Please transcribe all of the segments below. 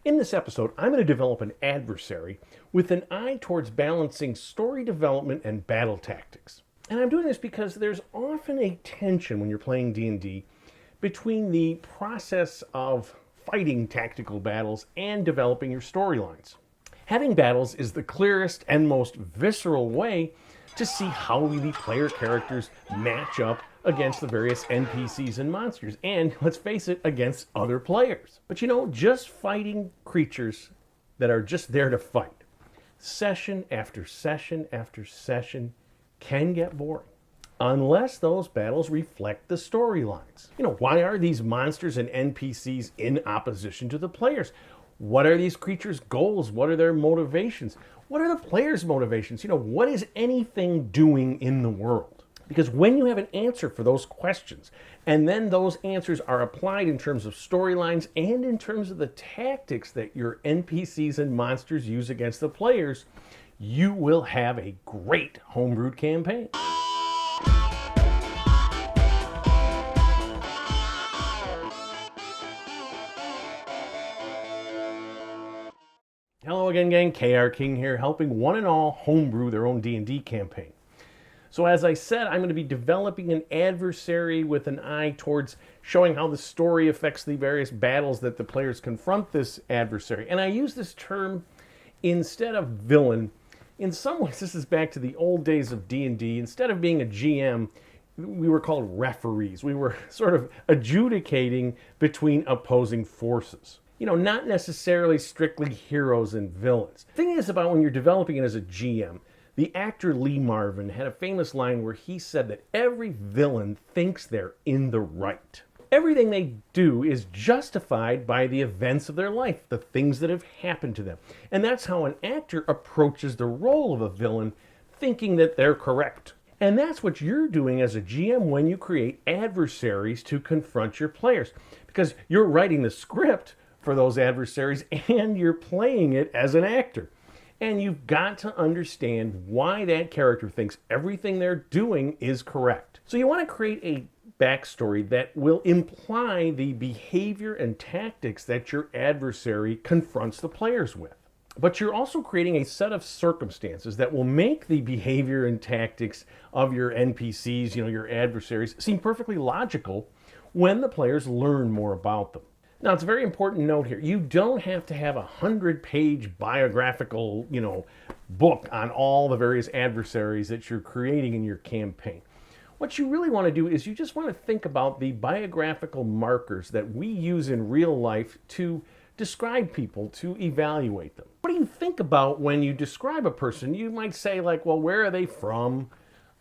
In this episode, I'm going to develop an adversary with an eye towards balancing story development and battle tactics. And I'm doing this because there's often a tension when you're playing D&D between the process of fighting tactical battles and developing your storylines. Having battles is the clearest and most visceral way to see how the player characters match up against the various NPCs and monsters, and let's face it, against other players. But you know, just fighting creatures that are just there to fight, session after session after session, can get boring unless those battles reflect the storylines. You know, why are these monsters and NPCs in opposition to the players? What are these creatures' goals? What are their motivations? What are the players' motivations? You know, what is anything doing in the world? Because when you have an answer for those questions, and then those answers are applied in terms of storylines and in terms of the tactics that your NPCs and monsters use against the players, you will have a great homebrewed campaign. Hello again, gang. KR King here, helping one and all homebrew their own D&D campaign. So as I said, I'm going to be developing an adversary with an eye towards showing how the story affects the various battles that the players confront this adversary. And I use this term instead of villain. In some ways, this is back to the old days of D&D. Instead of being a GM, we were called referees. We were sort of adjudicating between opposing forces. You know, not necessarily strictly heroes and villains. The thing is about when you're developing it as a GM, the actor Lee Marvin had a famous line where he said that every villain thinks they're in the right. Everything they do is justified by the events of their life, the things that have happened to them. And that's how an actor approaches the role of a villain, thinking that they're correct. And that's what you're doing as a GM when you create adversaries to confront your players. Because you're writing the script for those adversaries and you're playing it as an actor. And you've got to understand why that character thinks everything they're doing is correct. So you want to create a backstory that will imply the behavior and tactics that your adversary confronts the players with. But you're also creating a set of circumstances that will make the behavior and tactics of your NPCs, your adversaries, seem perfectly logical when the players learn more about them. Now, it's a very important note here. You don't have to have a 100-page biographical, book on all the various adversaries that you're creating in your campaign. What you really want to do is you just want to think about the biographical markers that we use in real life to describe people, to evaluate them. What do you think about when you describe a person? You might say, like, well, where are they from?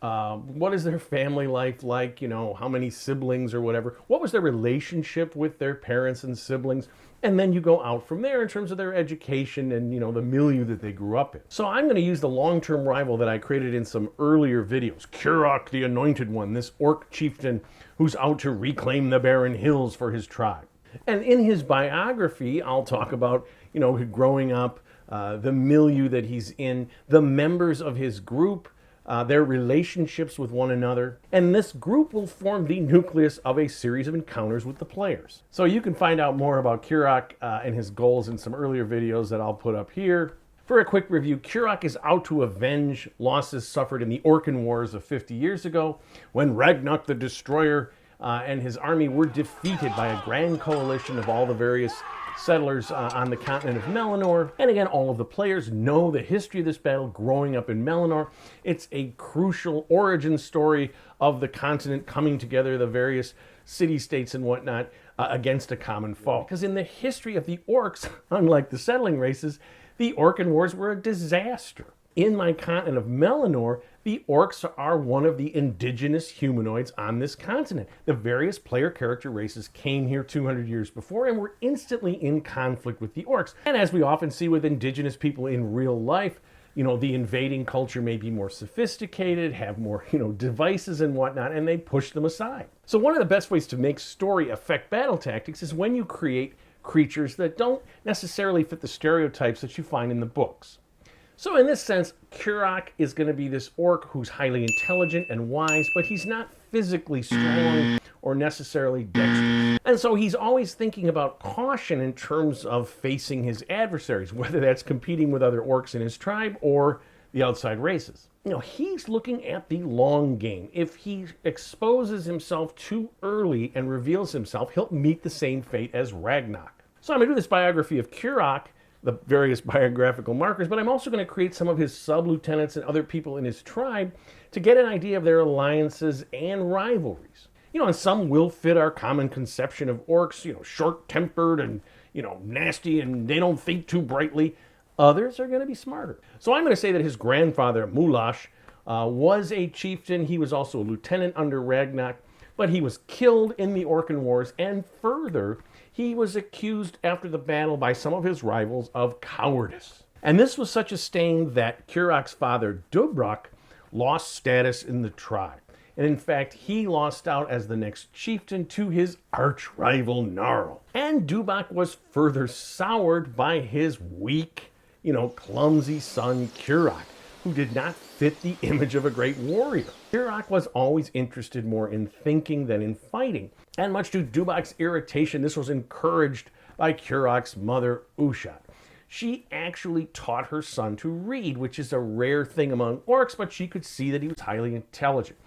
What is their family life like? How many siblings or whatever? What was their relationship with their parents and siblings? And then you go out from there in terms of their education and, the milieu that they grew up in. So I'm going to use the long-term rival that I created in some earlier videos. Kurok The Annointed One, this orc chieftain who's out to reclaim the barren hills for his tribe. And in his biography, I'll talk about, growing up, the milieu that he's in, the members of his group, their relationships with one another, and this group will form the nucleus of a series of encounters with the players. So you can find out more about Kurok and his goals in some earlier videos that I'll put up here. For a quick review, Kurok is out to avenge losses suffered in the Orcan Wars of 50 years ago, when Ragnarok the Destroyer and his army were defeated by a grand coalition of all the various settlers on the continent of Mellinor. And again, all of the players know the history of this battle growing up in Mellinor. It's a crucial origin story of the continent coming together, the various city-states and whatnot, against a common foe. Because in the history of the orcs, unlike the settling races, the Orcan Wars were a disaster. In my continent of Mellinor, the orcs are one of the indigenous humanoids on this continent. The various player character races came here 200 years before and were instantly in conflict with the orcs. And as we often see with indigenous people in real life, the invading culture may be more sophisticated, have more, devices and whatnot, and they push them aside. So one of the best ways to make story affect battle tactics is when you create creatures that don't necessarily fit the stereotypes that you find in the books. So in this sense, Kurok is going to be this orc who's highly intelligent and wise, but he's not physically strong or necessarily dexterous. And so he's always thinking about caution in terms of facing his adversaries, whether that's competing with other orcs in his tribe or the outside races. He's looking at the long game. If he exposes himself too early and reveals himself, he'll meet the same fate as Ragnak. So I'm going to do this biography of Kurok, the various biographical markers, but I'm also going to create some of his sub-lieutenants and other people in his tribe to get an idea of their alliances and rivalries. And some will fit our common conception of orcs, short-tempered and, nasty, and they don't think too brightly. Others are going to be smarter. So I'm going to say that his grandfather, Mulash, was a chieftain. He was also a lieutenant under Ragnak, but he was killed in the Orcan Wars, and further, he was accused after the battle by some of his rivals of cowardice. And this was such a stain that Kurok's father, Dubrak, lost status in the tribe. And in fact, he lost out as the next chieftain to his arch-rival Gnarl. And Dubrak was further soured by his weak, clumsy son, Kurok, who did not fit the image of a great warrior. Kurok was always interested more in thinking than in fighting. And much to Dubak's irritation, this was encouraged by Kurok's mother, Ushat. She actually taught her son to read, which is a rare thing among orcs, but she could see that he was highly intelligent.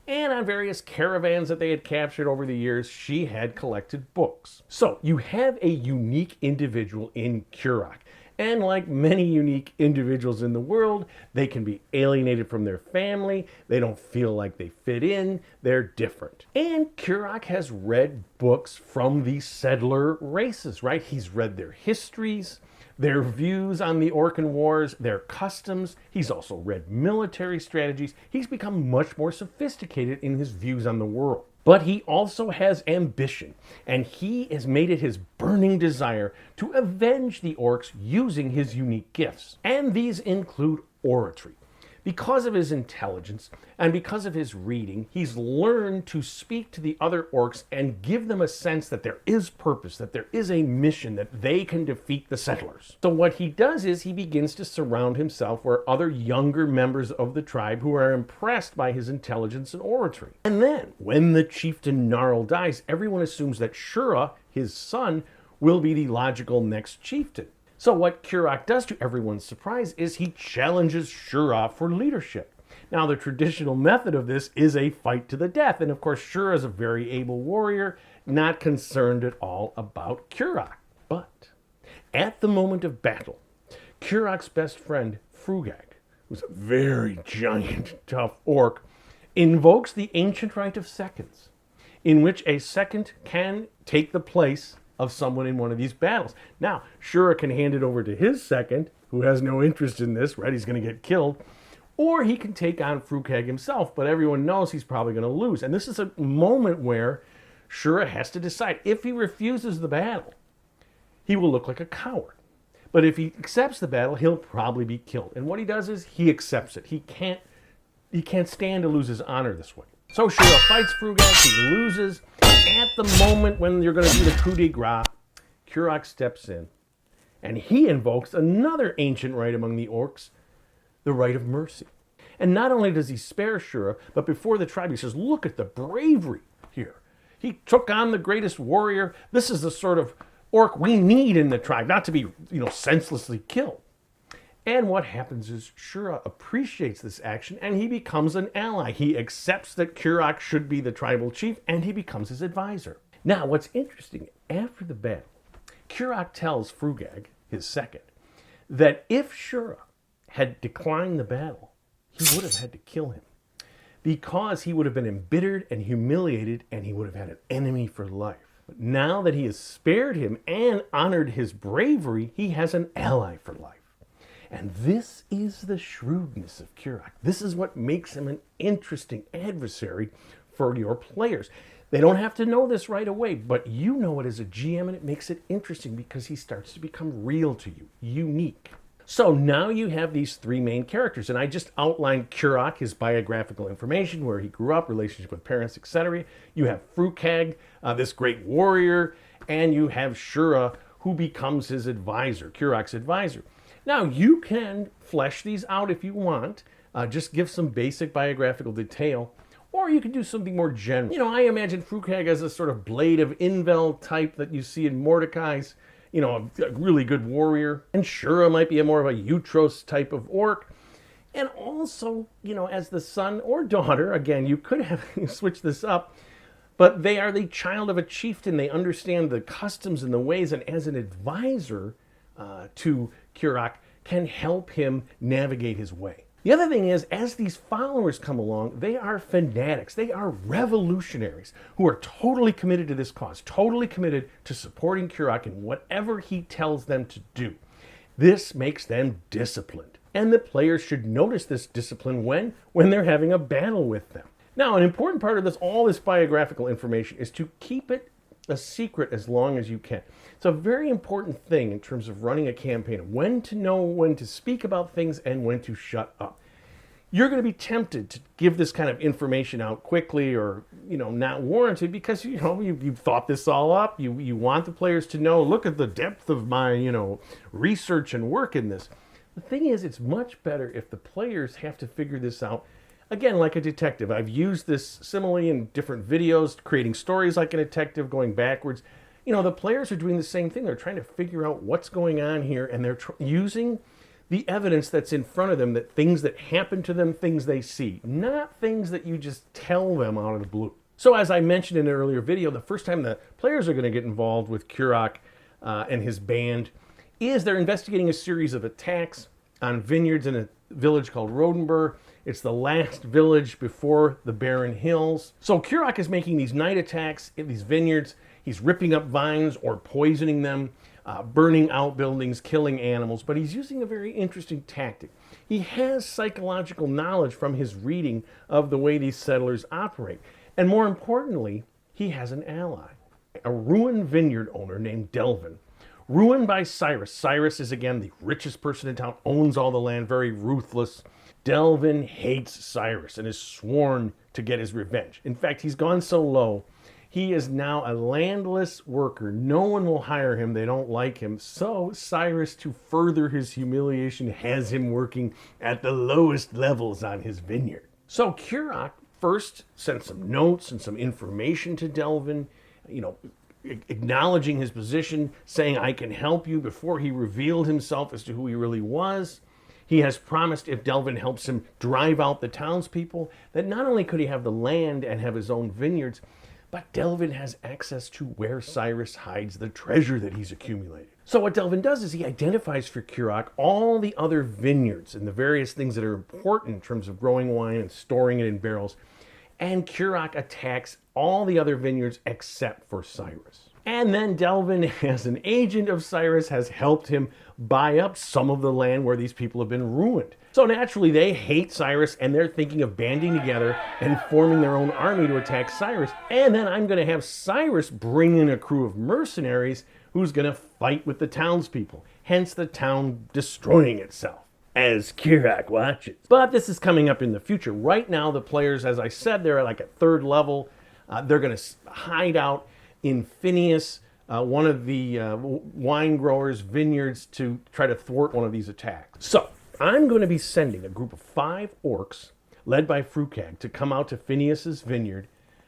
And on various caravans that they had captured over the years, she had collected books. So you have a unique individual in Kurok. And like many unique individuals in the world, they can be alienated from their family. They don't feel like they fit in. They're different. And Kurok has read books from the settler races, right? He's read their histories, their views on the Orcan Wars, their customs. He's also read military strategies. He's become much more sophisticated in his views on the world. But he also has ambition, and he has made it his burning desire to avenge the orcs using his unique gifts. And these include oratory. Because of his intelligence and because of his reading, he's learned to speak to the other orcs and give them a sense that there is purpose, that there is a mission, that they can defeat the settlers. So what he does is he begins to surround himself with other younger members of the tribe who are impressed by his intelligence and oratory. And then, when the chieftain Gnarl dies, everyone assumes that Shura, his son, will be the logical next chieftain. So what Kurok does, to everyone's surprise, is he challenges Shura for leadership. Now, the traditional method of this is a fight to the death. And of course, Shura is a very able warrior, not concerned at all about Kurok. But at the moment of battle, Kurok's best friend, Frugag, who's a very giant, tough orc, invokes the ancient right of seconds, in which a second can take the place of someone in one of these battles. Now, Shura can hand it over to his second, who has no interest in this, right? He's going to get killed. Or he can take on Frugag himself, but everyone knows he's probably going to lose. And this is a moment where Shura has to decide. If he refuses the battle, he will look like a coward. But if he accepts the battle, he'll probably be killed. And what he does is he accepts it. He can't stand to lose his honor this way. So Shura fights Frugag, he loses. At the moment when you're going to do the coup de grace, Kurok steps in, and he invokes another ancient right among the orcs, the right of mercy. And not only does he spare Shura, but before the tribe he says, look at the bravery here. He took on the greatest warrior. This is the sort of orc we need in the tribe, not to be, senselessly killed. And what happens is Shura appreciates this action and he becomes an ally. He accepts that Kurok should be the tribal chief and he becomes his advisor. Now, what's interesting, after the battle, Kurok tells Frugag, his second, that if Shura had declined the battle, he would have had to kill him because he would have been embittered and humiliated and he would have had an enemy for life. But now that he has spared him and honored his bravery, he has an ally for life. And this is the shrewdness of Kurok. This is what makes him an interesting adversary for your players. They don't have to know this right away, but you know it as a GM, and it makes it interesting because he starts to become real to you, unique. So now you have these three main characters, and I just outlined Kurok, his biographical information, where he grew up, relationship with parents, etc. You have Frugag, this great warrior, and you have Shura, who becomes his advisor, Kurok's advisor. Now, you can flesh these out if you want, just give some basic biographical detail, Or you could do something more general. You know, I imagine Frukag as a sort of Blade of Invel type that you see in Mordecai's, you know, a really good warrior. And Shura might be more of a Eutros type of orc. And also, you know, as the son or daughter, again, you could have switched this up, but they are the child of a chieftain. They understand the customs and the ways, and as an advisor to Kurok, can help him navigate his way. The other thing is, as these followers come along, they are fanatics. They are revolutionaries who are totally committed to this cause, totally committed to supporting Kurok in whatever he tells them to do. This makes them disciplined. And the players should notice this discipline when they're having a battle with them. Now, an important part of this, all this biographical information, is to keep it a secret as long as you can. It's a very important thing in terms of running a campaign, when to know when to speak about things and when to shut up. You're going to be tempted to give this kind of information out quickly or, you know, not warranted because, you know, you've thought this all up. You want the players to know, look at the depth of my, you know, research and work in this. The thing is, it's much better if the players have to figure this out. Again, like a detective. I've used this simile in different videos, creating stories like a detective, going backwards. You know, the players are doing the same thing. They're trying to figure out what's going on here, and they're using the evidence that's in front of them, that things that happen to them, things they see, not things that you just tell them out of the blue. So as I mentioned in an earlier video, the first time the players are going to get involved with Kurok and his band is they're investigating a series of attacks on vineyards in a village called Rodenburg. It's the last village before the Barren Hills. So Kurok is making these night attacks in these vineyards. He's ripping up vines or poisoning them, burning outbuildings, killing animals, but he's using a very interesting tactic. He has psychological knowledge from his reading of the way these settlers operate. And more importantly, he has an ally, a ruined vineyard owner named Delvin. Ruined by Cyrus. Cyrus is, again, the richest person in town, owns all the land, very ruthless. Delvin hates Cyrus and is sworn to get his revenge. In fact, he's gone so low, he is now a landless worker. No one will hire him. They don't like him. So Cyrus, to further his humiliation, has him working at the lowest levels on his vineyard. So Kurok first sent some notes and some information to Delvin, you know, acknowledging his position, saying, I can help you, before he revealed himself as to who he really was. He has promised if Delvin helps him drive out the townspeople, that not only could he have the land and have his own vineyards, but Delvin has access to where Cyrus hides the treasure that he's accumulated. So what Delvin does is he identifies for Kurok all the other vineyards and the various things that are important in terms of growing wine and storing it in barrels. And Kurok attacks all the other vineyards except for Cyrus. And then Delvin, as an agent of Cyrus, has helped him buy up some of the land where these people have been ruined. So naturally, they hate Cyrus, and they're thinking of banding together and forming their own army to attack Cyrus. And then I'm going to have Cyrus bring in a crew of mercenaries who's going to fight with the townspeople. Hence the town destroying itself as Kurok watches. But this is coming up in the future. Right now, the players, as I said, they're like at third level. They're going to hide out in Phineas, one of the wine growers' vineyards, to try to thwart one of these attacks. So I'm going to be sending a group of 5 orcs, led by Frukag, to come out to Phineas's vineyard.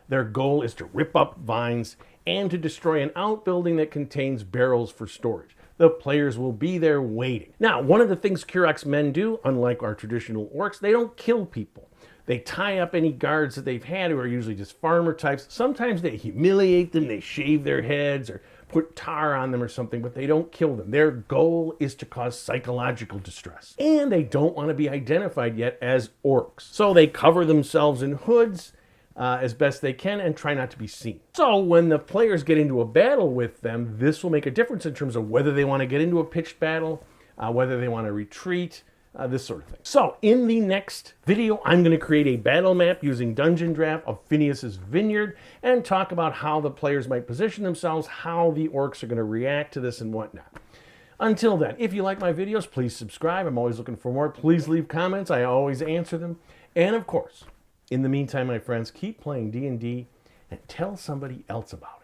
Their goal is to rip up vines and to destroy an outbuilding that contains barrels for storage. The players will be there waiting. Now, one of the things Kurok's men do, unlike our traditional orcs, they don't kill people. They tie up any guards that they've had, who are usually just farmer types. Sometimes they humiliate them, they shave their heads or put tar on them or something, but they don't kill them. Their goal is to cause psychological distress. And they don't want to be identified yet as orcs. So they cover themselves in hoods as best they can and try not to be seen. So when the players get into a battle with them, this will make a difference in terms of whether they want to get into a pitched battle, whether they want to retreat, this sort of thing. So in the next video, I'm going to create a battle map using Dungeon Draft of Phineas's Vineyard and talk about how the players might position themselves, how the orcs are going to react to this and whatnot. Until then, if you like my videos, please subscribe. I'm always looking for more. Please leave comments. I always answer them. And of course, in the meantime, my friends, keep playing D&D and tell somebody else about it.